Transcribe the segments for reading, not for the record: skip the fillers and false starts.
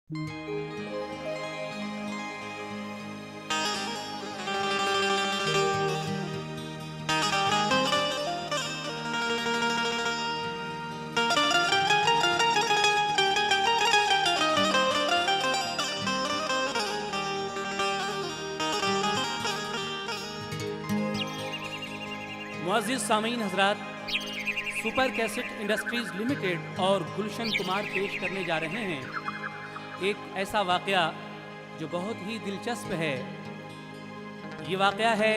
मुअज़्ज़िज़ सामीन हज़रात, super cassette industries limited और गुलशन कुमार पेश करने जा रहे हैं एक ऐसा वाक़या जो बहुत ही दिलचस्प है। ये वाक़या है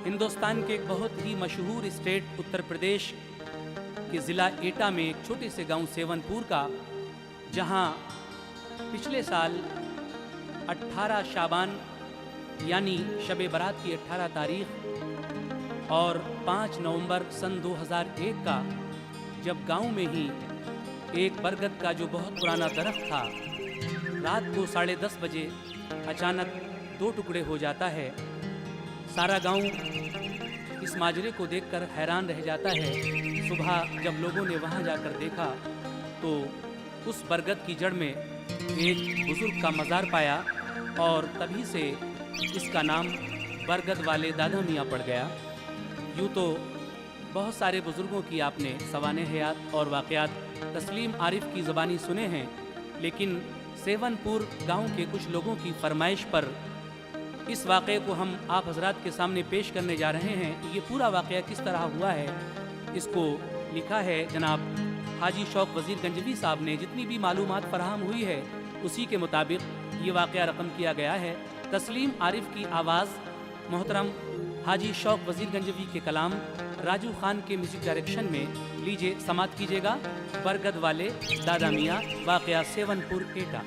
हिंदुस्तान के एक बहुत ही मशहूर स्टेट उत्तर प्रदेश के ज़िला एटा में एक छोटे से गांव सेवनपुर का, जहां पिछले साल 18 शाबान यानी शब बारात की 18 तारीख़ और 5 नवंबर सन 2001 का, जब गांव में ही एक बरगद का जो बहुत पुराना दरख्त था रात को 10:30 बजे अचानक 2 टुकड़े हो जाता है। सारा गांव इस माजरे को देखकर हैरान रह जाता है। सुबह जब लोगों ने वहां जाकर देखा तो उस बरगद की जड़ में एक बुजुर्ग का मज़ार पाया और तभी से इसका नाम बरगद वाले दादा मियाँ पड़ गया। यूँ तो बहुत सारे बुज़ुर्गों की आपने सवाने हयात और वाक़यात तस्लीम आरिफ की ज़बानी सुने हैं, लेकिन सेवनपुर गांव के कुछ लोगों की फरमाइश पर इस वाक़े को हम आप हज़रात के सामने पेश करने जा रहे हैं। ये पूरा वाक़या किस तरह हुआ है, इसको लिखा है जनाब हाजी शौक वज़ीर गंजवी साहब ने। जितनी भी मालूमात फराहम हुई है उसी के मुताबिक ये वाक़या रकम किया गया है। तस्लीम आरिफ की आवाज़, मोहतरम हाजी शौक वज़ीर गंजवी के कलाम, राजू खान के म्यूज़िक डायरेक्शन में। लीजिए समात कीजिएगा बरगद वाले दादा मियाँ, वाक़या सेवनपुर एटा।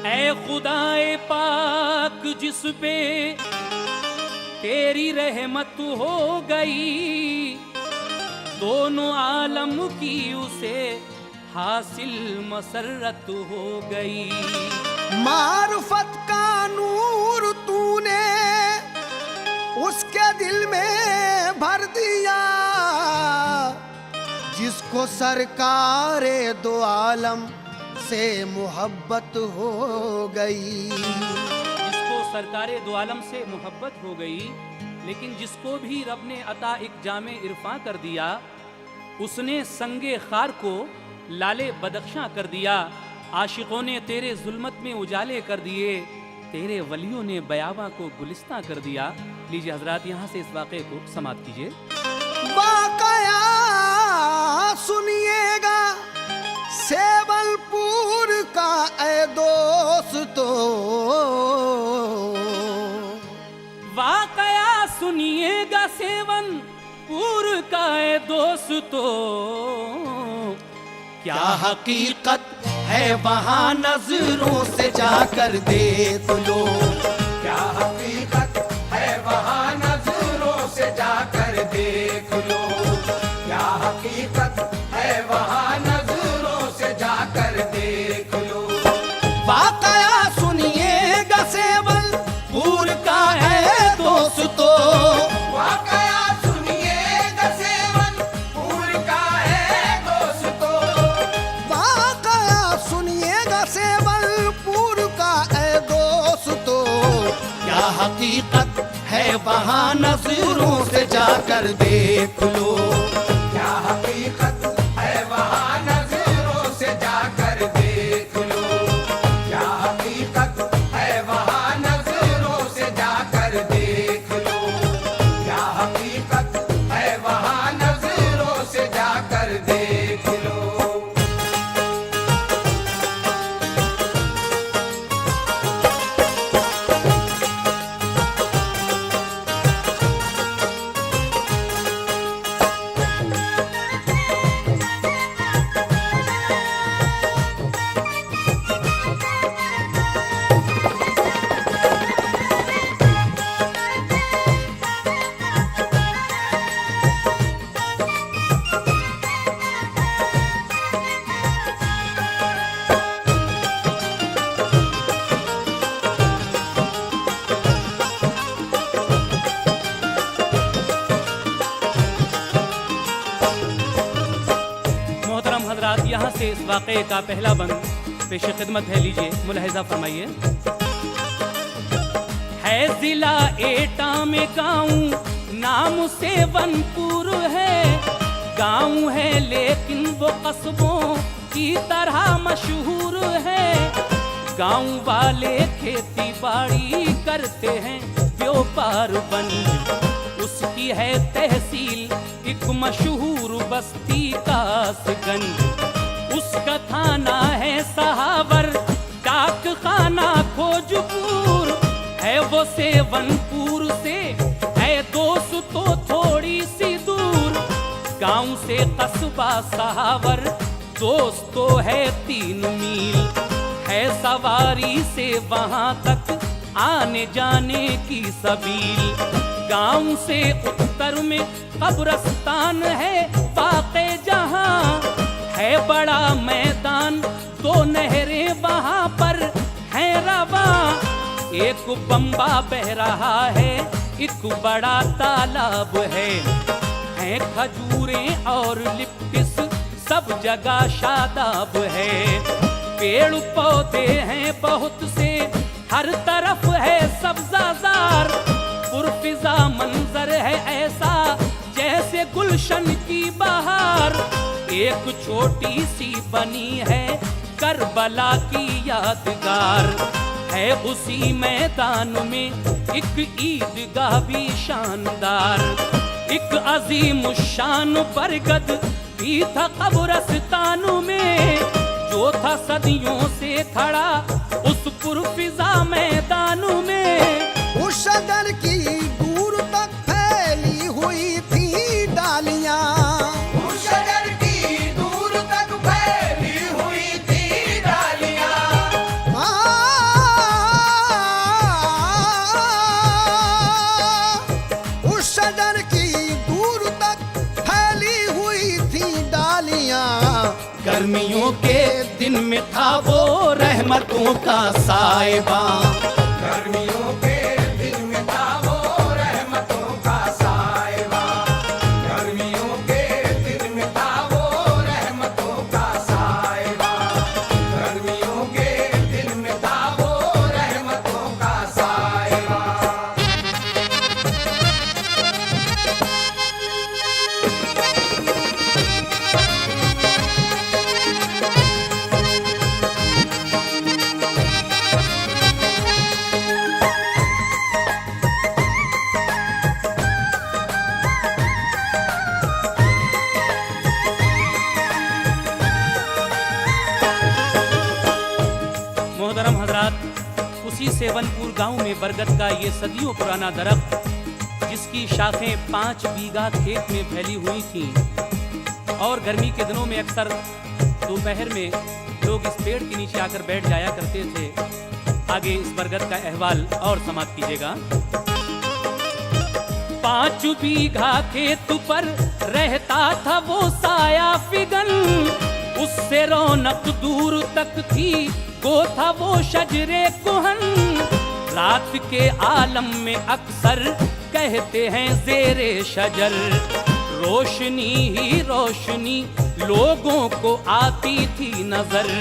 ऐ खुदाए पाक जिस पे तेरी रहमत हो गई, दोनों आलम की उसे हासिल मसरत हो गई। मारुफत का नूर तूने उसके दिल में भर दिया, जिसको सरकारे दो आलम से मोहब्बत हो गई। जिसको सरकारे दो आलम से मोहब्बत हो गई, लेकिन जिसको भी रब ने अता एक जामे इरफां कर दिया, उसने संगे खार को लाले बदख्शां कर दिया। आशिकों ने तेरे जुल्मत में उजाले कर दिए, तेरे वलियों ने बयाबा को गुलिस्तां कर दिया। लीजिए हजरात, यहाँ से इस वाक़े को समाप्त कीजिए। वाक़या सुनिएगा सेवनपुर का ऐ दोस्तों, वाक़या सुनिएगा सेवनपुर का ऐ दोस्तों। क्या हकीकत है वहाँ नजरों से जाकर देख लो, क्या हकीकत है वहाँ नजरों से जाकर देख लो, क्या हकीकत है वहाँ नजरों से जाकर देख लो। वाक़या सुनिएगा सेवनपुर का है दोस्तों, वाक़या सुनिएगा सेवनपुर का है दोस्तों, वाक़या सुनिएगा सेवनपुर का है दोस्तों। क्या हकीकत है वहाँ नजरों से जाकर देख लो, क्या हकीकत है वहाँ नजरों से जाकर देख लो, क्या हकीकत है वहाँ नजरों से जाकर देख लो, क्या हकीकत है वहाँ नजरों से जाकर देख लो। से इस वाक़े का पहला बंद पेश खिदमत है, लीजिए मुलाहिजा फरमाइए। है जिला एटा में गाँव, नाम सेवनपुर है। गाँव है लेकिन वो कस्बों की तरह मशहूर है। गाँव वाले खेती बाड़ी करते हैं, व्यापार बंद उसकी है तहसील, एक मशहूर बस्ती कासगंज। उसका थाना है सहावर, डाक खाना खोजपुर है। वो सेवनपुर से है दोस्तों थोड़ी सी दूर। गांव से कस्बा सहावर दोस्तों है 3 मील। है सवारी से वहां तक आने जाने की सबील। गांव से उत्तर में कब्रस्तान है वाक़े जहां। है बड़ा मैदान, 2 नहरें वहां पर हैं रवां। एक बम्बा बह रहा है, एक बड़ा तालाब है। हैं खजूरें और लिप्टिस सब जगह शादाब है। पेड़ पौधे हैं बहुत से, हर तरफ है सब्जाजार। पुरफिजा मंजर है ऐसा जैसे गुलशन की बहार। एक छोटी सी बनी है करबला की यादगार। है उसी मैदान में एक ईदगाह भी शानदार। एक अजीम शान बरगद भी था कब्रस्तान में, जो था सदियों से खड़ा उस पुरफिजा मैदान में। उस शजर की दूर तक फैली हुई थी डालियां। उस शजर की दूर तक फैली हुई थी डालियां। उस शजर की दूर तक फैली हुई थी डालियां। गर्मियों के दिन में था वो रहमतों का साहिबा। गर्मियों के दिन में था वो रहमतों का साहिबा। गर्मियों के दिन में था वो रहमतों का साहिबा। गर्मियों के दिन में था वो रहमतों का साहिबा। मोहतरम हजरात, उसी सेवनपुर गांव में बरगद का ये सदियों पुराना दरख्त, जिसकी शाखें 5 बीघा खेत में फैली हुई थीं और गर्मी के दिनों में अक्सर दोपहर में लोग इस पेड़ के नीचे आकर बैठ जाया करते थे। आगे इस बरगद का अहवाल और समाप्त कीजिएगा। 5 बीघा खेत पर रहता था वो साया फिगन। उससे रौनक दूर तक थी, वो था वो शजरे कुहन। रात के आलम में अक्सर कहते हैं ज़ेरे शजर, रोशनी ही रोशनी लोगों को आती थी नजर।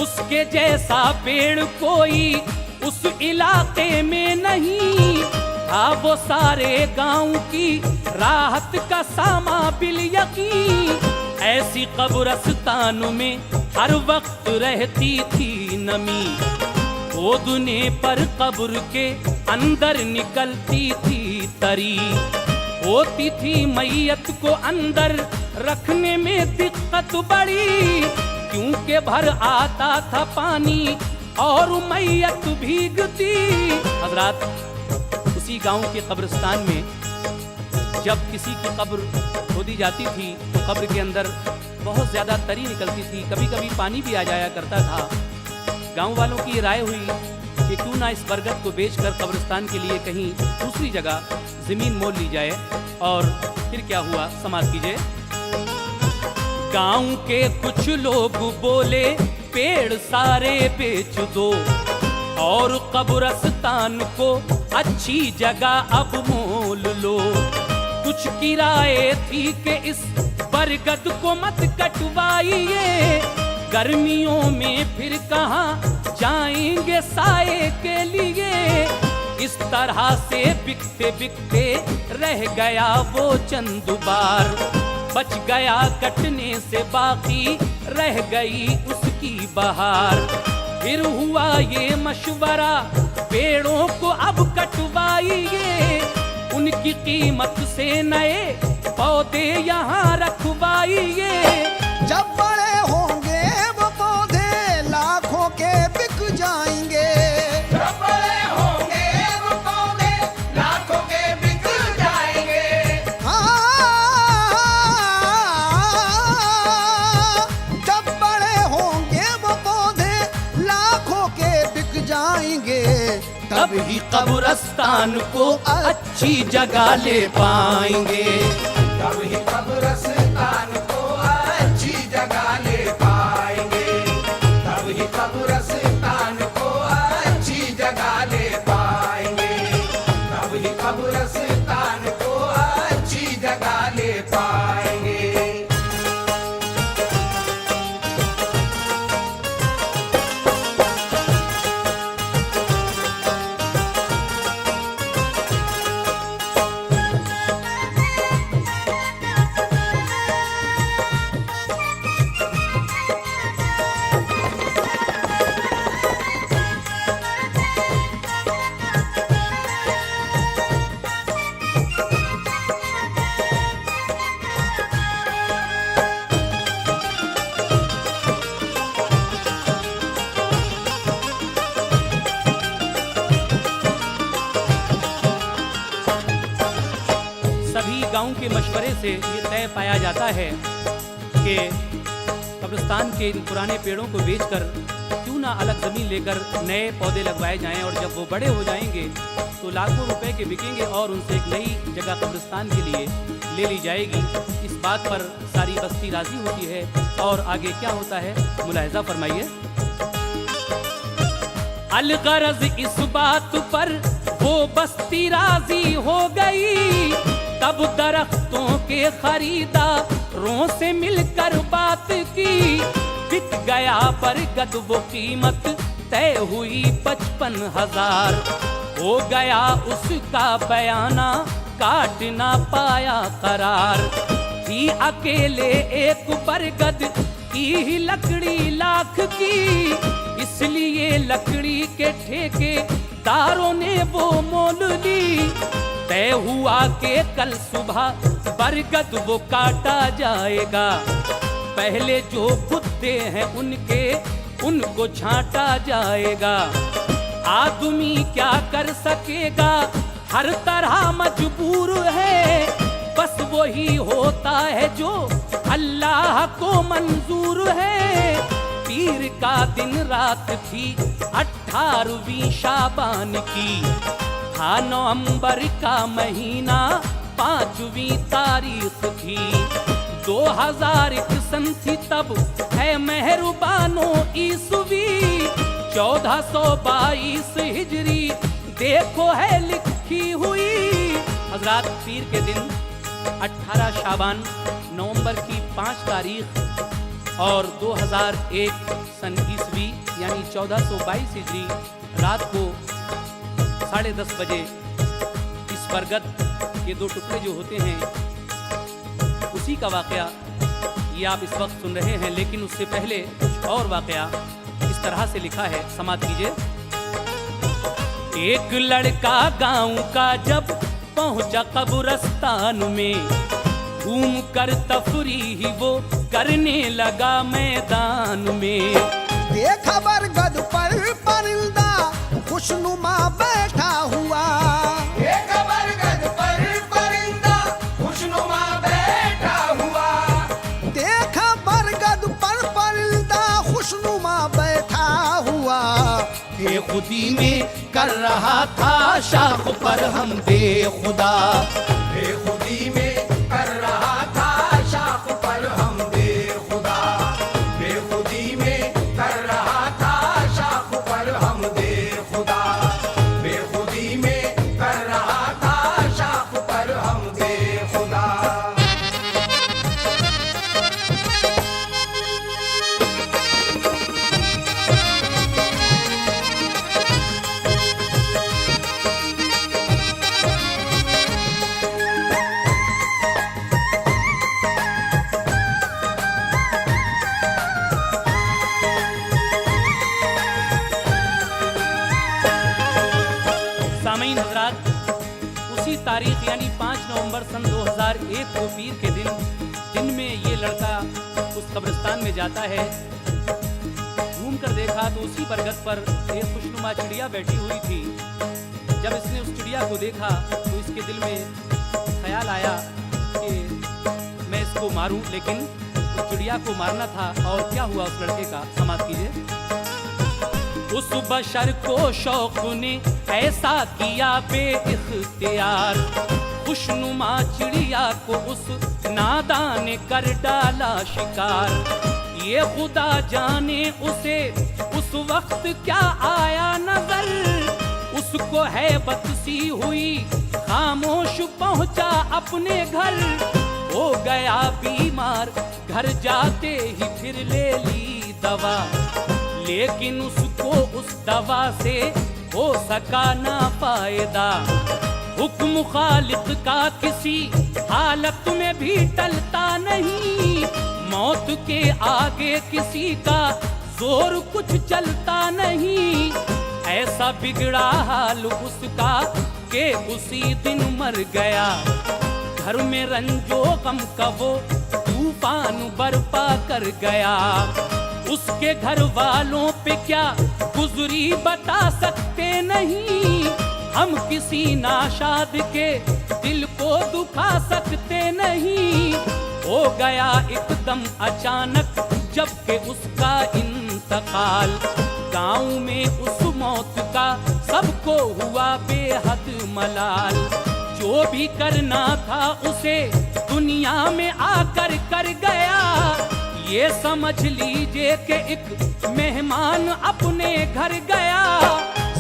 उसके जैसा पेड़ कोई उस इलाके में नहीं था। वो सारे गांव की राहत का सामा बिल यकीन। ऐसी कब्रस्तान में हर वक्त रहती थी नमी। खोदने पर कब्र के अंदर निकलती थी तरी। होती थी मैयत को अंदर रखने में दिक्कत बड़ी, क्योंकि भर आता था पानी और मैयत भीगती। हजरात, उसी गांव के कब्रिस्तान में जब किसी की कब्र खोदी जाती थी तो कब्र के अंदर बहुत ज़्यादा तरी निकलती थी, कभी कभी पानी भी आ जाया करता था। गांव वालों की राय हुई कि क्यों ना इस बरगद को बेचकर कब्रिस्तान के लिए कहीं दूसरी जगह ज़मीन मोल ली जाए। और फिर क्या हुआ, समाप्त कीजिए। गांव के कुछ लोग बोले पेड़ सारे बेच दो और कब्रिस्तान को अच्छी जगह अब मोल लो। कुछ किराए थी कि इस बरगद को मत कटवाइए, गर्मियों में फिर कहाँ जाएंगे साए के लिए। इस तरह से बिकते बिकते रह गया वो चंद बार, बच गया कटने से बाकी रह गई उसकी बहार। फिर हुआ ये मशवरा पेड़ों को अब कटवाइए, उनकी कीमत से नए पौधे यहाँ रखवाइए। जब बड़े होंगे वो पौधे लाखों के बिक जाएंगे। जब बड़े होंगे वो पौधे लाखों के बिक जाएंगे। जब बड़े होंगे वो पौधे लाखों के बिक जाएंगे, तब ही कब्रिस्तान को अच्छी जगह ले पाएंगे। तब ही कब्रिस्तान को अच्छी जगह ले पाएंगे। तब ही कब्रिस्तान को अच्छी जगह ले पाएंगे। तब ही कब्रिस्तान को अच्छी जगह ले पाएंगे। गांव के मशवरे से ये तय पाया जाता है कि कब्रिस्तान के इन पुराने पेड़ों को बेचकर क्यों ना अलग ज़मीन लेकर नए पौधे लगवाए जाएं, और जब वो बड़े हो जाएंगे तो लाखों रुपए के बिकेंगे और उनसे एक नई जगह कब्रिस्तान के लिए ले ली जाएगी। इस बात पर सारी बस्ती राजी होती है और आगे क्या होता है मुलाहिजा फरमाइए। अलगरज इस बात पर वो बस्ती राजी हो गई, तब दरख्तों के खरीदारों से मिलकर बात की। बिक गया बरगद वो कीमत तय हुई 55,000, हो गया उसका बयाना काट ना पाया करार। थी अकेले एक बरगद की ही लकड़ी लाख की, इसलिए लकड़ी के ठेकेदारों ने वो मोल ली। तय हुआ कि कल सुबह बरगद वो काटा जाएगा, पहले जो बुद्धे हैं उनको छांटा जाएगा। आदमी क्या कर सकेगा, हर तरह मजबूर है, बस वही होता है जो अल्लाह को मंजूर है। पीर का दिन रात थी 18वीं शाबान की, था नवंबर का महीना 5वीं तारीख थी। 2001 सन थी तब है मेहरबानो ईसवी, 1422 हिजरी देखो है लिखी हुई। हजरात पीर के दिन 18 शाबान नवंबर की 5 तारीख और 2001 सन ईसवी यानी 1422 हिजरी रात को 10:30 बजे इस बरगद के 2 टुकड़े जो होते हैं उसी का वाकया ये आप इस वक्त सुन रहे हैं। लेकिन उससे पहले कुछ और वाकया इस तरह से लिखा है, समाप्त कीजिए। एक लड़का गांव का जब पहुंचा कब्रिस्तान में, घूम कर तफरीह वो करने लगा मैदान में। देखा बरगद पर परिंदा खुशनुमा बैठा हुआ, देखा बरगद पर परिंदा खुशनुमा बैठा हुआ, देखा बरगद पर परिंदा खुशनुमा बैठा हुआ। बेखुदी में कर रहा था शाख पर हम बेखुदा, बेखुदी में कर रहा था शाख पर हम बेखुदा, बेखुदी में कर रहा था शाख पर हम बेखुदा, बेखुदी में कर रहा था शाख पर हम बेखुदा। एक दो पीर के दिन में ये लड़का उस कब्रिस्तान में जाता है। घूम कर देखा तो उसी बरगद पर एक खुशनुमा चिड़िया बैठी हुई थी। जब इसने उस चिड़िया को देखा तो इसके दिल में ख्याल आया कि मैं इसको मारूं, लेकिन उस चिड़िया को मारना था। और क्या हुआ उस लड़के का, समाप्त कीजिए। उस बशर को शौक ने ऐसा किया बेइख्तियार, खुशनुमा चिड़िया को उस नादान ने कर डाला शिकार। ये खुदा जाने उसे उस वक्त क्या आया नजर, उसको हैबत सी हुई खामोश पहुंचा अपने घर। हो गया बीमार, घर जाते ही फिर ले ली दवा, लेकिन उसको उस दवा से हो सका ना फायदा। हुक्म खालिक का किसी हालत में भी टलता नहीं, मौत के आगे किसी का जोर कुछ चलता नहीं। ऐसा बिगड़ा हाल उसका कि उसी दिन मर गया। घर में रंजो गम का वो तूफान बरपा कर गया। उसके घर वालों पे क्या गुजरी बता सकते नहीं, हम किसी नाशाद के दिल को दुखा सकते नहीं। हो गया एकदम अचानक जबकि उसका इंतकाल, गांव में उस मौत का सबको हुआ बेहद मलाल। जो भी करना था उसे दुनिया में आकर कर गया, ये समझ लीजिए कि एक मेहमान अपने घर गया।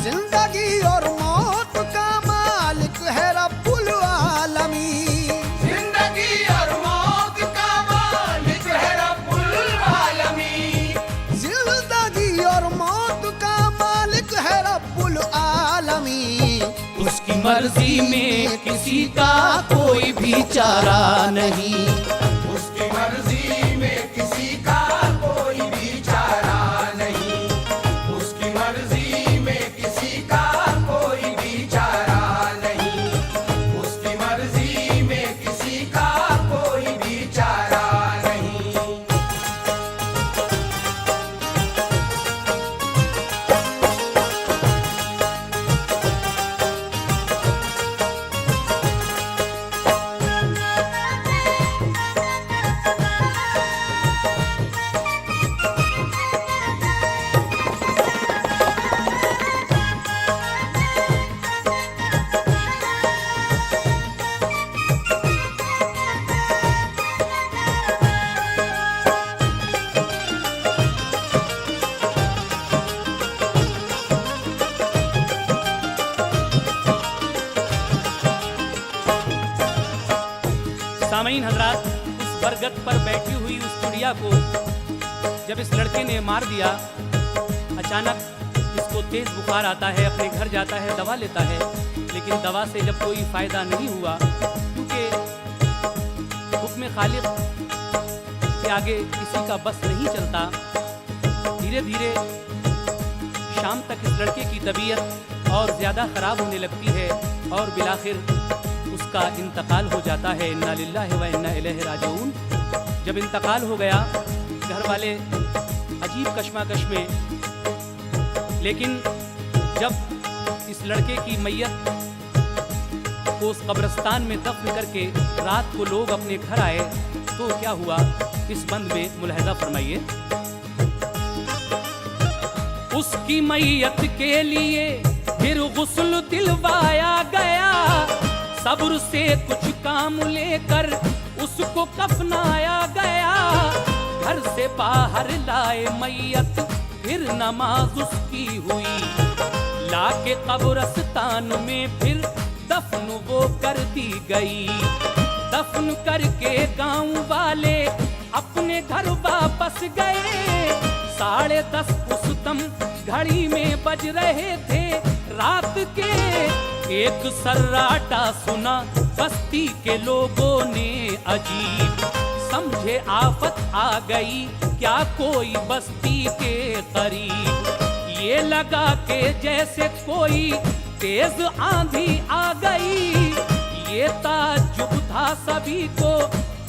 जिंदगी और मौत का मालिक है रब्बुल आलमीन, जिंदगी और मौत का मालिक है रब्बुल आलमीन, जिंदगी और मौत का मालिक है रब्बुल आलमीन। उसकी मर्जी में किसी का कोई भी चारा नहीं, उसकी मर्जी में किसी का कोई भी चारा नहीं, उसकी मर्जी में किसी का कोई भी चारा नहीं, उसकी मर्जी में किसी का कोई भी चारा नहीं। सामईन हजरात, उस बरगद पर बैठी हुई उस चिड़िया को जब इस लड़के ने मार दिया, अचानक इसको तेज बुखार आता है, अपने घर जाता है, दवा लेता है, लेकिन दवा से जब कोई फायदा नहीं हुआ, क्योंकि हुक्म खालिक के आगे किसी का बस नहीं चलता। धीरे धीरे शाम तक इस लड़के की तबीयत और ज़्यादा ख़राब होने लगती है और बिलाखिर उसका इंतकाल हो जाता है। इन्ना लिल्लाहि व इन्ना इलैहि राजिऊन। जब इंतकाल हो गया, घर वाले अजीब कश्मकश में, लेकिन जब इस लड़के की मैयत को उस कब्रिस्तान में दफन करके रात को लोग अपने घर आए तो क्या हुआ, इस बंद में मुलाहिजा फरमाइए। उसकी मैयत के लिए फिर गुस्ल दिलवाया गया, सब्र से कुछ काम लेकर उसको कफनाया गया। घर से बाहर लाए मैयत, फिर नमाज उसकी हुई, लाके कब्रिस्तान में फिर दफन वो कर दी गई। दफन करके गांव वाले अपने घर वापस गए। 10:30 उस दम घड़ी में बज रहे थे रात के। एक सर्राटा सुना बस्ती के लोगों ने अजीब, समझे आफत आ गई क्या कोई बस्ती के करीब। ये लगा के जैसे कोई तेज आंधी आ गई, ये ताज्जुब था सभी को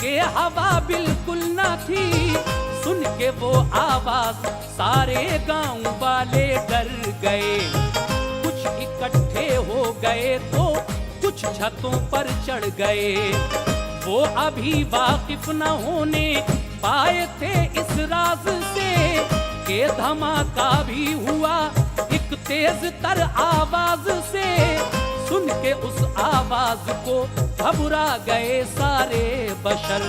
कि हवा बिल्कुल न थी। सुन के वो आवाज सारे गांव वाले डर गए। कुछ इकट्ठे हो गए तो कुछ छतों पर चढ़ गए। वो अभी वाकिफ न होने पाए थे इस राज से कि धमाका भी हुआ एक तेज तर आवाज से। सुन के उस आवाज को घबरा गए सारे बशर।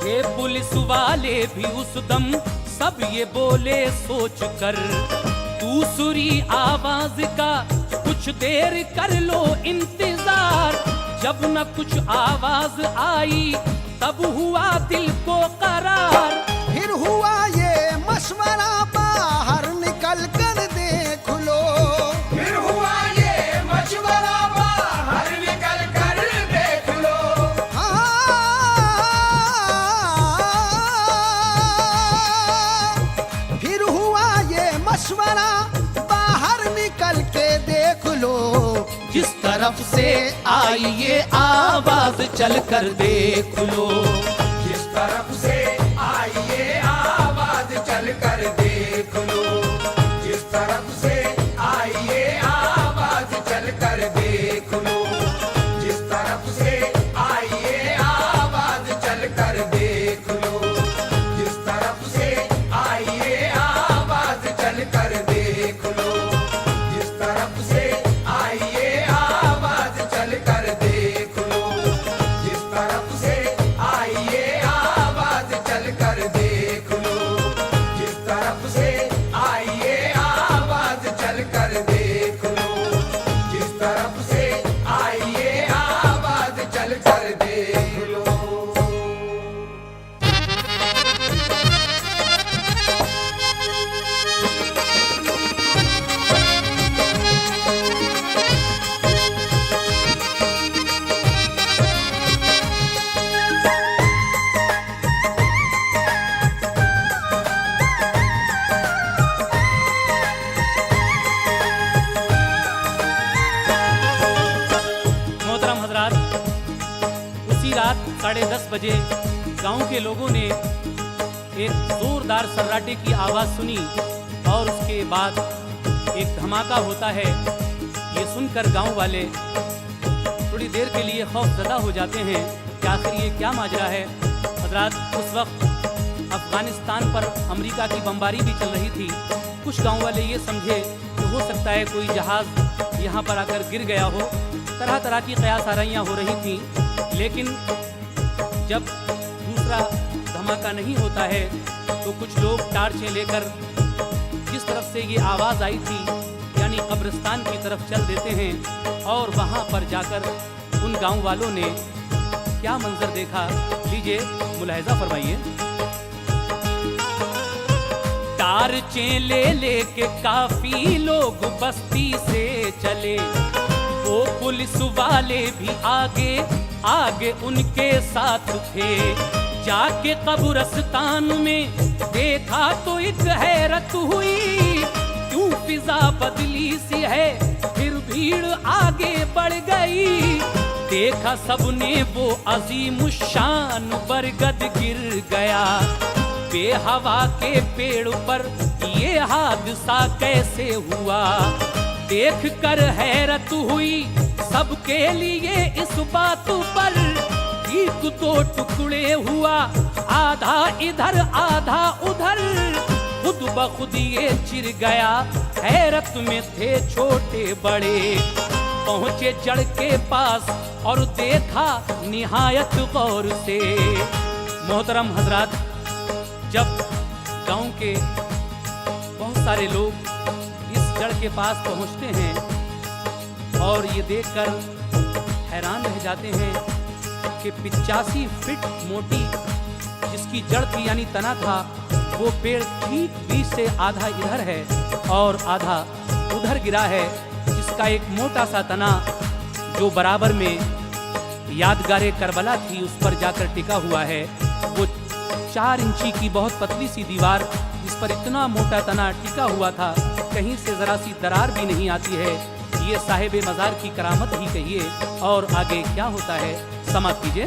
ये पुलिस वाले भी उस दम सब ये बोले सोच कर, दूसरी आवाज का कुछ देर कर लो इंतजार। जब न कुछ आवाज आई तब हुआ दिल को करार। फिर हुआ ये मशवरा बाहर निकल कर देख लो। फिर हुआ ये मशवरा बाहर निकल कर देख लो। फिर हुआ ये मशवरा बाहर निकल के देख लो। जिस तरफ से आई ये आवाज चल कर देख लो। जिस तरफ से आई ये आवाज चल कर देख लो। जिस तरफ से आई ये आवाज चल कर देख लो। जिस तरफ से आई ये आवाज चल कर देख लो। जिस तरफ से आई ये आवाज चल कर देख लो। जिस तरफ से आई ये आवाज चल कर देख लो। जिस तरफ से आई ये आवाज चल कर देख लो। जिस तरफ से आई ये आवाज चल कर देख लो। जिस तरफ से आई ये आवाज चल कर देख लो। मोहतरम हजरात, उसी रात 10:30 बजे गांव के लोगों ने एक जोरदार सर्राटे की आवाज सुनी और उसके बाद एक धमाका होता है। ये सुनकर गांव वाले थोड़ी देर के लिए खौफजदा हो जाते हैं कि आखिर ये क्या माजरा है। हजरात, उस वक्त अफगानिस्तान पर अमेरिका की बमबारी भी चल रही थी। कुछ गांव वाले ये समझे कि हो सकता है कोई जहाज़ यहाँ पर आकर गिर गया हो। तरह तरह की कयास आराइयाँ हो रही थीं, लेकिन जब दूसरा धमाका नहीं होता है तो कुछ लोग टार्चें लेकर जिस तरफ से ये आवाज़ आई थी यानी कब्रिस्तान की तरफ चल देते हैं और वहाँ पर जाकर उन गांव वालों ने क्या मंजर देखा, लीजिए मुलाहिजा फरमाइए। टार्चें ले लेके काफी लोग बस्ती से चले। वो पुलिस वाले भी आगे आगे उनके साथ थे। जाके कब्रिस्तान में देखा तो एक हैरत हुई, क्यों फिजा बदली सी है। फिर भीड़ आगे बढ़ गई। देखा सबने वो अजीम शान बरगद गिर गया। बेहवा के पेड़ पर ये हादसा कैसे हुआ, देख कर हैरत हुई सबके लिए इस बात पर। एक दो टुकड़े हुआ, आधा इधर आधा उधर, खुद ब खुद ये चिर गया। हैरत में थे छोटे बड़े, पहुंचे जड़ के पास और देखा निहायत गौर से। मोहतरम हजरात, जब गांव के बहुत सारे लोग इस जड़ के पास पहुंचते हैं और ये देखकर हैरान रह जाते हैं कि 85 फीट मोटी जिसकी जड़ थी यानी तना था, वो पेड़ ठीक बीच से आधा इधर है और आधा उधर गिरा है, जिसका एक मोटा सा तना जो बराबर में यादगारे करबला थी उस पर जाकर टिका हुआ है। वो 4 इंची की बहुत पतली सी दीवार जिस पर इतना मोटा तना टिका हुआ था, कहीं से जरा सी दरार भी नहीं आती है। ये साहिब मज़ार की करामत ही कहिए। और आगे क्या होता है, समाप्त कीजिए।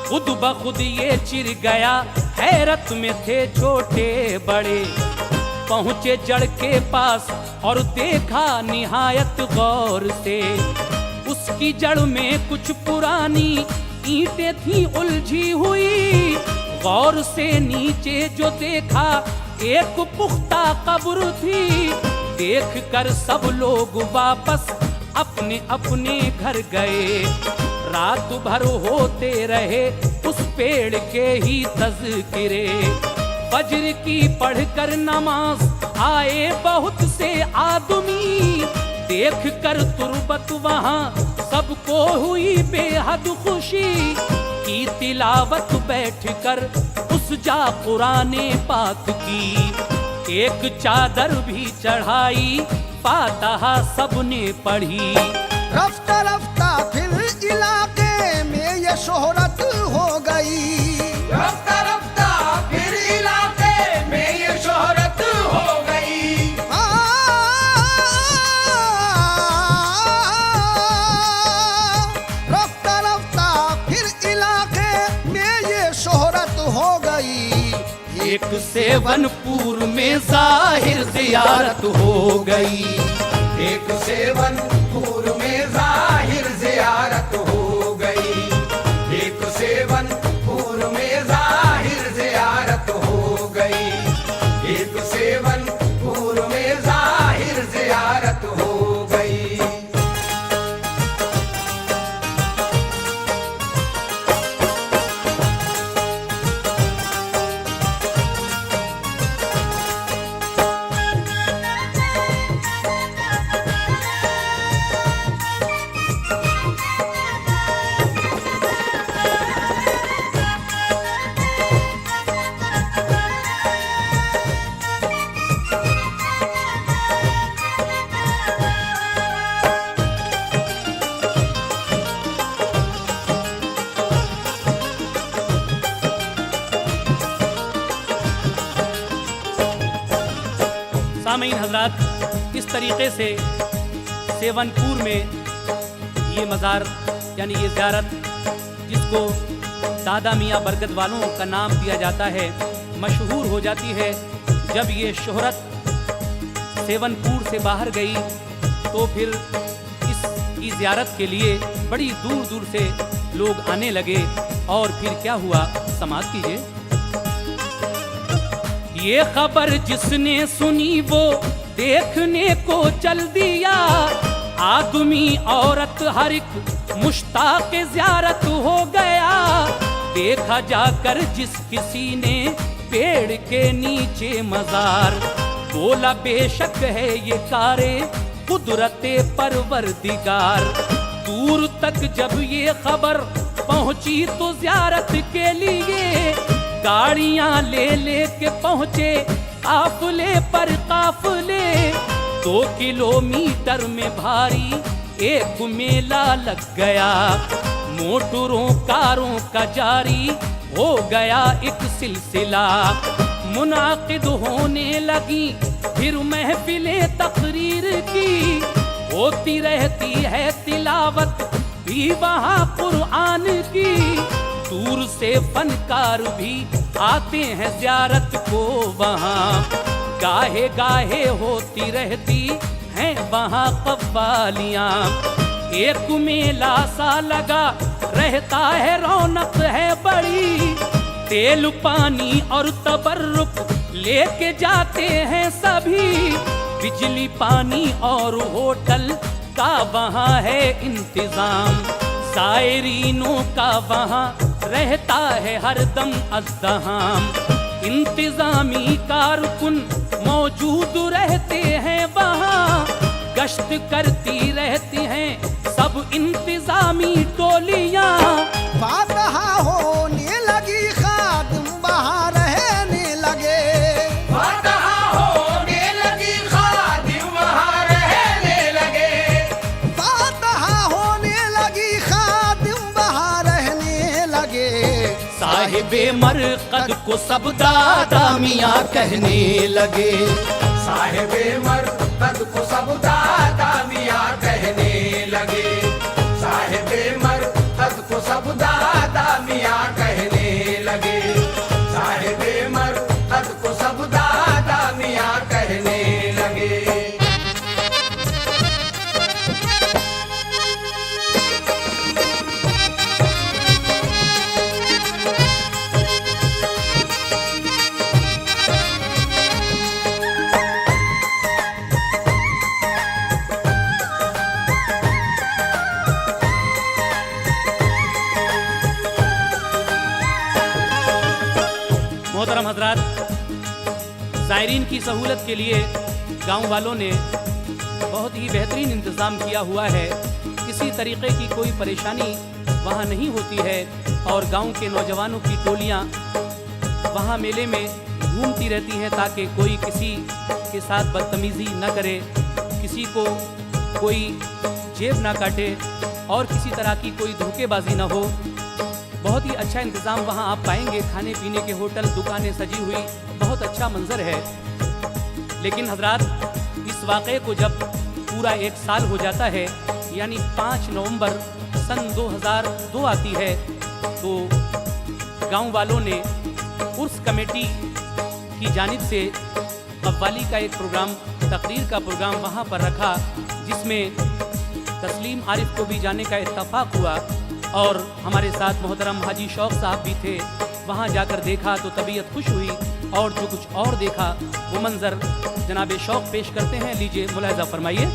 खुद ब खुद ये चिर गया, हैरत में थे छोटे बड़े, पहुंचे जड़ के पास और देखा निहायत गौर से। उसकी जड़ में कुछ पुरानी ईंटें थी उलझी हुई, गौर से नीचे जो देखा एक पुख्ता कब्र थी। देख कर सब लोग वापस अपने अपने घर गए, रात भर होते रहे उस पेड़ के ही तज़किरे। फज्र की पढ़कर नमाज आए बहुत से आदमी, देख कर तुरबत वहाँ सबको हुई बेहद खुशी। की तिलावत बैठ कर उस जा कुराने पाक की, एक चादर भी चढ़ाई, फातिहा सबने पढ़ी। रफ्ता रफ्ता फिर इलाके में ये शोहरत हो गई, रफ्ता रफ्ता फिर इलाके में ये शोहरत हो गई। रफ्ता रफ्ता फिर इलाके में ये शोहरत हो गई। एक सेवनपुर में जाहिर ज़ियारत हो गई, एक सेवनपुर में जाहिर ज़ियारत हो गई, एक सेवनपुर में जाहिर ज़ियारत हो गई, एक सेवनपुर में जाहिर ज़ियारत हो गई। सामीन हजरात, इस तरीके से सेवनपुर में ये मज़ार यानी ये ज़ियारत, जिसको दादा मियाँ बरकत वालों का नाम दिया जाता है, मशहूर हो जाती है। जब ये शोहरत सेवनपुर से बाहर गई तो फिर इसकी ज़ियारत के लिए बड़ी दूर दूर से लोग आने लगे। और फिर क्या हुआ, समाप्त कीजिए। ये खबर जिसने सुनी वो देखने को चल दिया, आदमी औरत हर एक मुश्ताक ज़ियारत हो गया। देखा जाकर जिस किसी ने पेड़ के नीचे मज़ार, बोला बेशक है ये कारे कुदरते परवरदिगार। दूर तक जब ये खबर पहुंची तो ज़ियारत के लिए गाड़ियां ले ले के पहुंचे काफिले पर काफिले। 2 किलोमीटर में भारी एक मेला लग गया, मोटरों कारों का जारी हो गया एक सिलसिला। मुनाकिद होने लगी फिर महफिलें तकरीर की, होती रहती है तिलावत भी वहाँ कुरान की। दूर से फनकार भी आते हैं ज़ियारत को वहाँ, गाहे गाहे होती रहती हैं वहाँ कव्वालियाँ। एक मेला सा लगा रहता है, रौनक है बड़ी। तेल पानी और तबर्रुक लेके जाते हैं सभी, बिजली पानी और होटल का वहाँ है इंतजाम। सायरीनों का वहाँ रहता है हरदम अज़्दहाम। इंतजामी कारकुन मौजूद रहते हैं वहाँ, गश्त करती रहती हैं सब इंतजामी टोलियाँ। फातिहा होने लगी, खादिम वहाँ रहने लगे। फातिहा होने लगी, खादिम वहाँ रहने लगे। फातिहा होने लगी, खादिम वहाँ रहने लगे। साहिबे मरकद को सब दादा मियाँ कहने लगे, साहिबे मरकद को सब दादा कहने लगे। साहिबे मरकज को सब दादा मियाँ कहने लगे। साहिबे मरकज को सब दादा मियाँ कहने लगे। मोहतरम हजरात, ज़ायरीन की सहूलत के लिए गांव वालों ने बहुत ही बेहतरीन इंतज़ाम किया हुआ है। किसी तरीक़े की कोई परेशानी वहाँ नहीं होती है और गांव के नौजवानों की टोलियाँ वहाँ मेले में घूमती रहती हैं ताकि कोई किसी के साथ बदतमीज़ी न करे, किसी को कोई जेब ना काटे और किसी तरह की कोई धोखेबाजी ना हो। बहुत ही अच्छा इंतज़ाम वहाँ आप पाएंगे। खाने पीने के होटल, दुकानें सजी हुई, बहुत अच्छा मंजर है। लेकिन हजरात, इस वाक़े को जब पूरा 1 साल हो जाता है, यानी 5 नवंबर सन 2002 आती है, तो गांव वालों ने उर्स कमेटी की जानिब से कव्वाली का एक प्रोग्राम, तकरीर का प्रोग्राम वहाँ पर रखा, जिसमें तस्लीम आरिफ को भी जाने का इत्तफाक हुआ और हमारे साथ मोहतरम हाजी शौक साहब भी थे। वहाँ जाकर देखा तो तबीयत खुश हुई और जो कुछ और देखा वो मंजर जनाब शौक पेश करते हैं। लीजिए मुलाहिज़ा फरमाइए।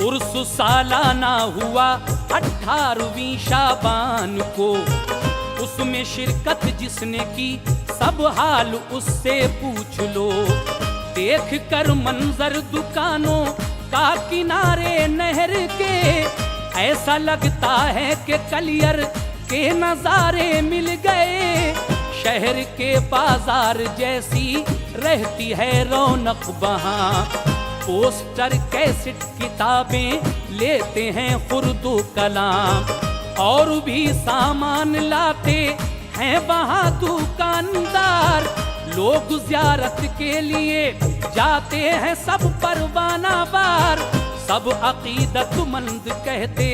उर्स सालाना हुआ 18वीं शाबान को, उसमें शिरकत जिसने की सब हाल उससे पूछ लो। देख कर मंजर दुकानों का किनारे नहर के, ऐसा लगता है कि कलियर के नजारे मिल गए। शहर के बाजार जैसी रहती है रौनक वहाँ, पोस्टर कैसेट किताबें लेते हैं खुर्दो कलाम, और भी सामान लाते हैं वहाँ दुकानदार। लोग ज़ियारत के लिए जाते हैं सब परवाना बार, सब अकीदतमंद कहते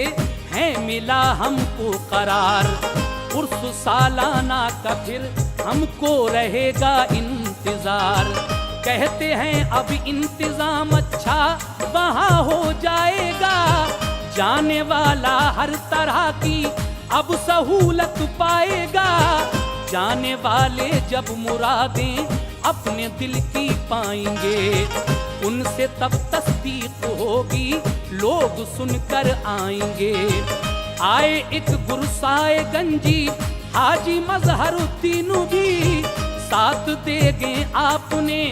हैं मिला हमको करार। उर्स सालाना का फिर हमको रहेगा इंतजार, कहते हैं अब इंतजाम अच्छा वहाँ हो जाएगा। जाने वाला हर तरह की अब सहूलत पाएगा, जाने वाले जब मुरादें अपने दिल की पाएंगे, उनसे तब तस्दीक होगी लोग सुनकर आएंगे। आए एक गुरसाए गंजी हाजी मजहरुद्दीन भी, साथ देगे आपने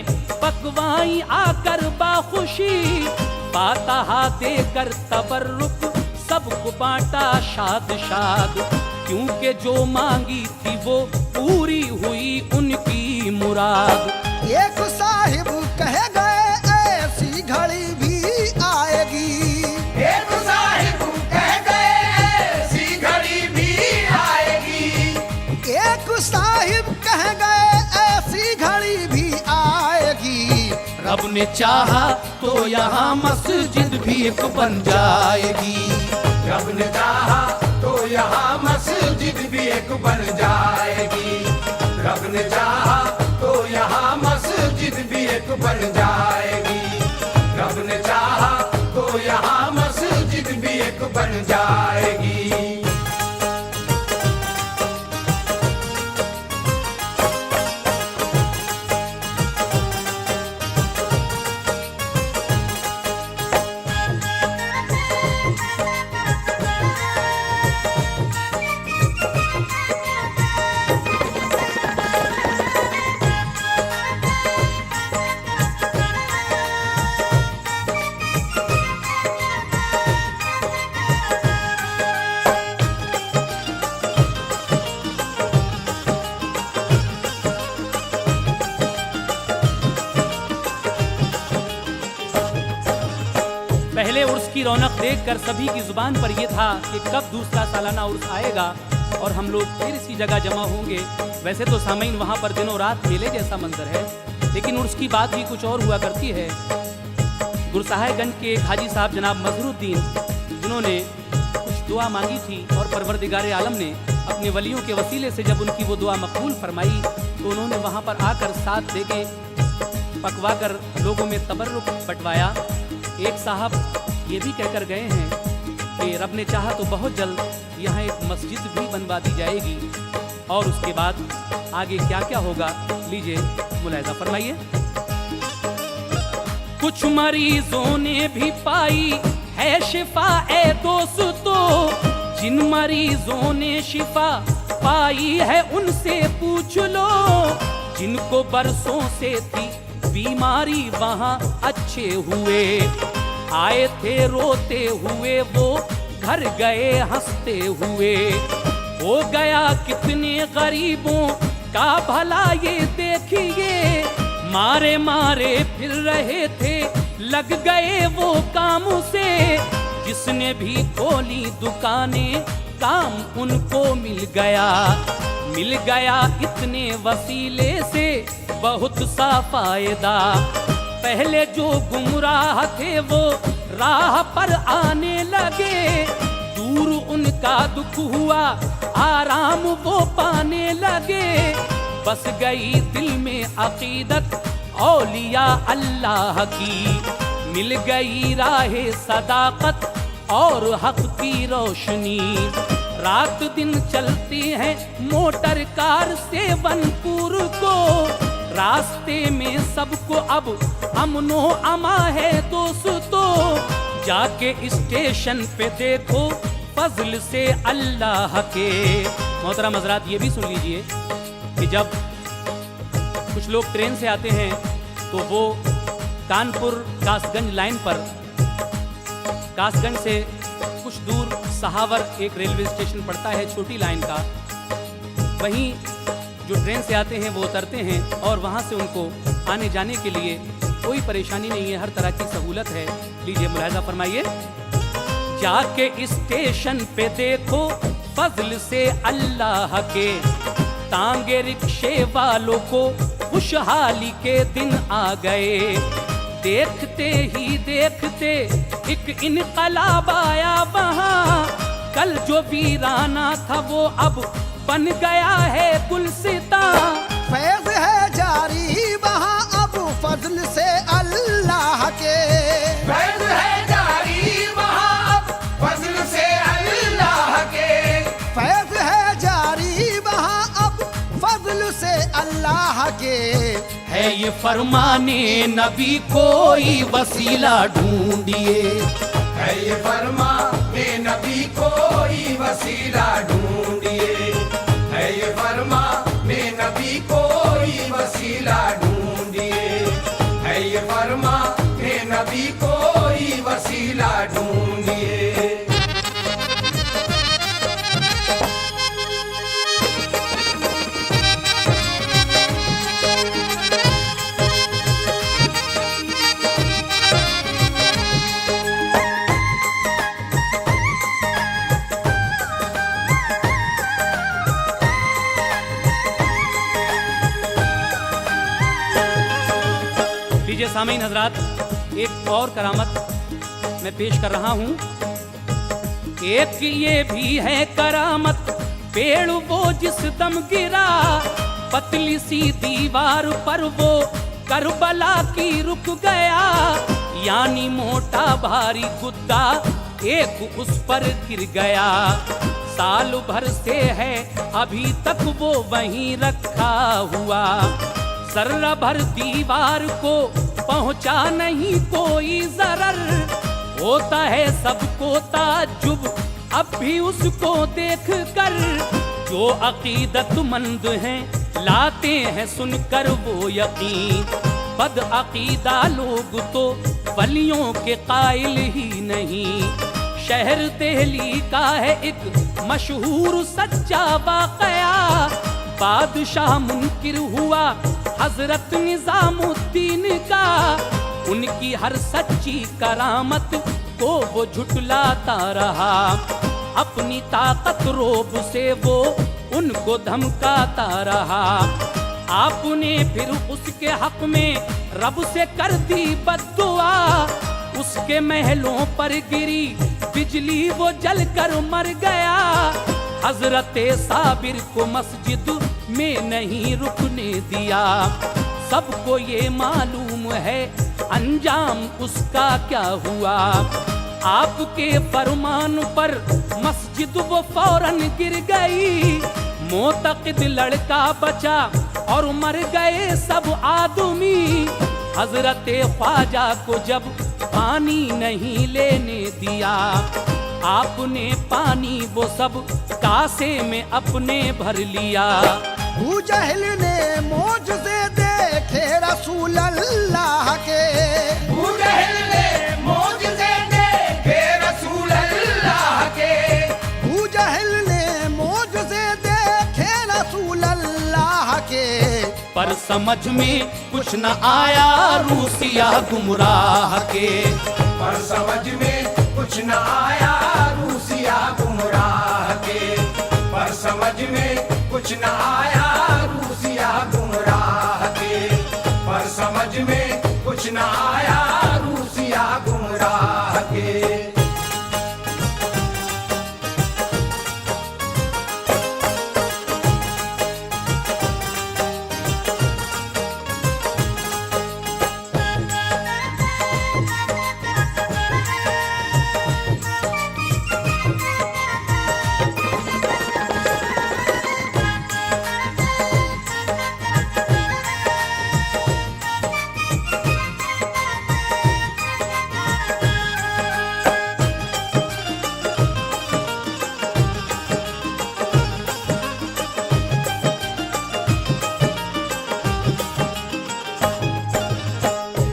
पकवाई आकर बाखुशी। फातहा देकर तबर्रुक सबको बांटा शाद शाद, क्योंकि जो मांगी थी वो पूरी हुई उनकी मुराद। एक साहिब कह गए ऐसी घड़ी भी आएगी। एक साहिब कह गए ऐसी घड़ी भी आएगी। एक साहिब कह गए ऐसी घड़ी भी आएगी। रब ने चाहा तो यहाँ मस्जिद भी एक बन जाएगी। रब ने चाहा तो यहाँ मस्जिद भी एक बन जाएगी। रब ने चाहा तो यहाँ मस्जिद भी एक बन जाएगी। रब ने चाहा तो यहाँ मस्जिद भी एक बन जाएगी। पहले उर्स की रौनक देखकर सभी की जुबान पर यह था कि कब दूसरा सालाना उर्स आएगा और हम लोग फिर इसी जगह जमा होंगे। वैसे तो सामीन वहाँ पर दिनों रात मेले जैसा मंजर है, लेकिन उर्स की बात भी कुछ और हुआ करती है। गुरसाहिबगंज के एक हाजी साहब जनाब मजहरुद्दीन, जिन्होंने कुछ दुआ मांगी थी और परवरदिगार आलम ने अपने वलियों के वसीले से जब उनकी वो दुआ मकबूल फरमाई तो उन्होंने वहाँ पर आकर साथ देके पकवा कर लोगों में तबर्रुक बंटवाया। एक साहब ये भी कहकर गए हैं कि रब ने चाहा तो बहुत जल्द यहाँ एक मस्जिद भी बनवा दी जाएगी। और उसके बाद आगे क्या क्या होगा, लीजिए मुलाहिजा फरमाइए। कुछ मरीजों ने भी पाई है शिफा ए दोस्तों, जिन मरीजों ने शिफा पाई है उनसे पूछ लो, जिनको बरसों से थी बीमारी वहाँ अच्छे हुए, आए थे रोते हुए वो घर गए हंसते हुए, हो गया कितने गरीबों का भला ये देखिए, मारे मारे फिर रहे थे लग गए वो काम से, जिसने भी खोली दुकानें काम उनको मिल गया इतने वसीले से बहुत सा फायदा, पहले जो गुमराह थे वो राह पर आने लगे, दूर उनका दुख हुआ आराम वो पाने लगे, बस गई दिल में अकीदत औलिया अल्लाह की, मिल गई राहे सदाकत और हक की रोशनी, रात दिन चलती है मोटर कार से वनपुर को, रास्ते में सबको अब अमनो अमा है दोस्तों, जाके स्टेशन पे देखो फजल से अल्लाह के। मोहतरम हज़रात, ये भी सुन लीजिए कि जब कुछ लोग ट्रेन से आते हैं तो वो कानपुर कासगंज लाइन पर, कासगंज से कुछ दूर सहावर एक रेलवे स्टेशन पड़ता है छोटी लाइन का, वहीं जो ट्रेन से आते हैं वो उतरते हैं और वहाँ से उनको आने जाने के लिए कोई परेशानी नहीं है, हर तरह की सहूलत है। लीजिए मुलाहिजा फरमाइए। जाके स्टेशन पे देखो फजल से अल्लाह के, तांगे रिक्शे वालों को खुशहाली के दिन आ गए, देखते ही देखते एक इनकलाब आया वहाँ, कल जो वीराना था वो अब बन गया है गुलसिता, फैज है जारी वहाँ अब फजल से अल्लाह के, फैज है जारी वहाँ अब फजल से अल्लाह के, फैज है जारी वहाँ अब फजल से अल्लाह के, है ये फरमाने नबी कोई वसीला ढूंढिए, है ये फरमाने नबी कोई वसीला ढूंढिए, है ये फरमाने नबी कोई वसीला ढूंढिए, है ये फरमाने नबी कोई वसीला ढूंढिए। लीजिए सामीन हजरात, एक और करामत मैं पेश कर रहा हूँ। एक ये भी है करामत, पेड़ वो जिस दम गिरा, पतली सी दीवार पर वो करबला की रुक गया, यानी मोटा भारी गुद्दा एक उस पर गिर गया, साल भर से है अभी तक वो वहीं रखा हुआ, सर्रा भर दीवार को पहुंचा नहीं कोई जरर, होता है सबको ताज्जुब अब भी उसको देख कर, जो अकीदतमंद हैं लाते हैं सुनकर वो यकीन, बद अकीदा लोग तो वलियों के कायल ही नहीं, शहर दिल्ली का है एक मशहूर सच्चा वाकया, बादशाह मुनकिर हुआ हजरत निजामुद्दीन का, उनकी हर सच्ची करामत को वो झुटलाता रहा, अपनी ताकत रोब से वो उनको धमकाता रहा, आपने फिर उसके हक में रब से कर दी बद्दुआ, उसके महलों पर गिरी बिजली वो जलकर मर गया। हजरत साबिर को मस्जिद में नहीं रुकने दिया। सबको ये मालूम है अंजाम उसका क्या हुआ। आपके फरमान पर मस्जिद वो फौरन गिर गई। मोतक़िद लड़का बचा और मर गए सब आदमी। हजरत ख्वाजा को जब पानी नहीं लेने दिया, आपने पानी वो सब कासे में अपने भर लिया। अबू जहल ने मौजज़े देखे रसूल अल्लाह के। अबू जहल ने मौजज़े देखे रसूल अल्लाह के। अबू जहल ने मौजज़े देखे रसूल अल्लाह के। पर समझ में कुछ न आया रूसिया गुमराह के। पर समझ में कुछ न आया रूसिया गुमराह के। पर समझ में कुछ न आया रूसिया गुमराह के। पर समझ में कुछ न आया रूसिया गुमराह के।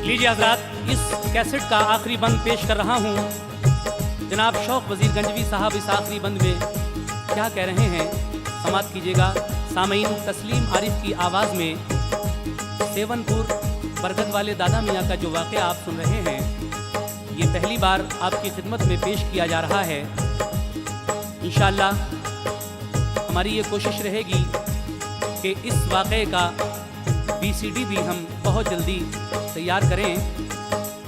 लीजिए हजरात, इस कैसेट का आखिरी बंद पेश कर रहा हूँ। जनाब शौक वजीर गंजवी साहब इस आखिरी बंद में क्या कह रहे हैं, समात कीजिएगा। सामीन तस्लीम आरिफ की आवाज़ में सेवनपुर बरगद वाले दादा मियाँ का जो वाक़या आप सुन रहे हैं, ये पहली बार आपकी खिदमत में पेश किया जा रहा है। इंशाअल्लाह हमारी ये कोशिश रहेगी कि इस वाक़े का VCD भी हम बहुत जल्दी तैयार करें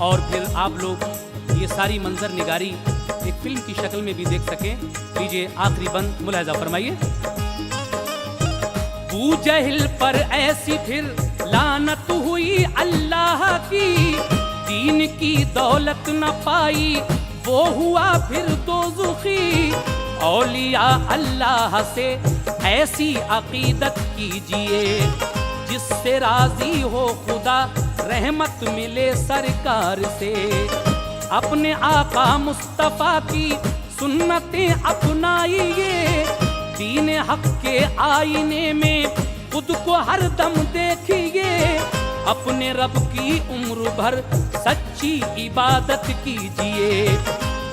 और फिर आप लोग ये सारी मंजर निगारी एक फिल्म की शक्ल में भी देख सकें। लीजिए आखिरी बंद मुलाहिजा फरमाइए। अबू जहल पर ऐसी फिर लानत हुई अल्लाह की। दीन की दौलत न पाई वो हुआ फिर दोज़खी। औलिया अल्लाह से ऐसी अकीदत कीजिए जिससे राजी हो खुदा, रहमत मिले सरकार से। अपने आका मुस्तफ़ा की सुन्नतें अपनाइए। दीन हक के आईने में खुद को हर दम देखिए। अपने रब की उम्र भर सच्ची इबादत कीजिए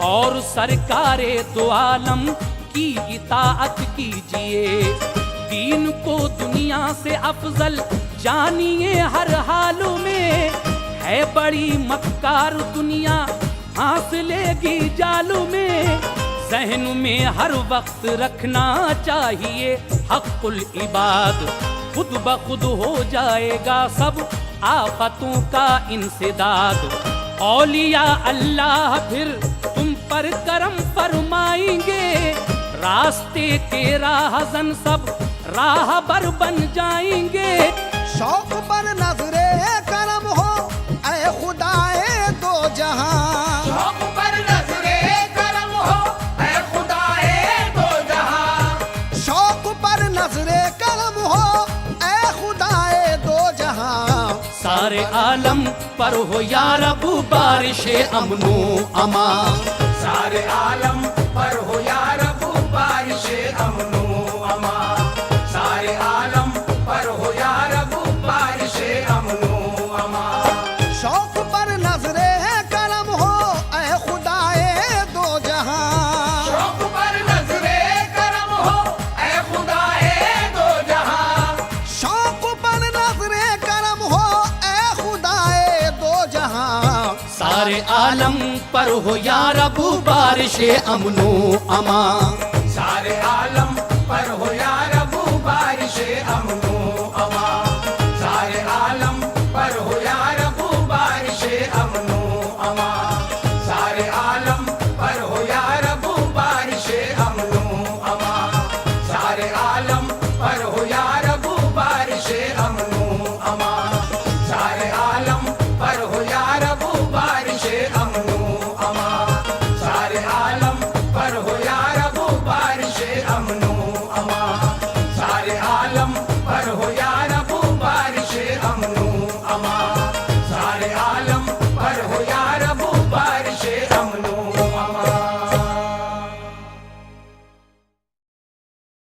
और सरकारे दो आलम की इताअत कीजिए। दीन को दुनिया से अफजल जानिए हर हाल में। है बड़ी मक्कार दुनिया हासिलेगी जालू में। ज़हन में हर वक्त रखना चाहिए हक़्क़ुल इबाद। खुद ब खुद हो जाएगा सब आफतों का इंसदाद। औलिया अल्लाह फिर तुम पर करम फरमाएंगे। रास्ते के राहज़न सब राहबर बन जाएंगे। शौक पर नजरे करम हो ऐ खुदाए दो जहां। शौक पर नजरे करम हो ऐ खुदाए दो जहां। शौक पर नजरे करम हो ऐ खुदाए दो जहां। सारे आलम पर हो या रब बारिशे अमनो अमा। सारे आलम पर हो या रब बारिशे अमनो अमा। सारे आलम पर हो या रब बारिशे अमनो अमा। शौक पर नजरे करम हो ऐ खुदाए दो जहां। शौक पर नजरे करम हो ऐ खुदाए दो जहां। शौक पर नजरे करम हो ऐ खुदाए दो जहां। सारे आलम पर हो या रब बारिशे अमनो अमा। सारे आलम पर हो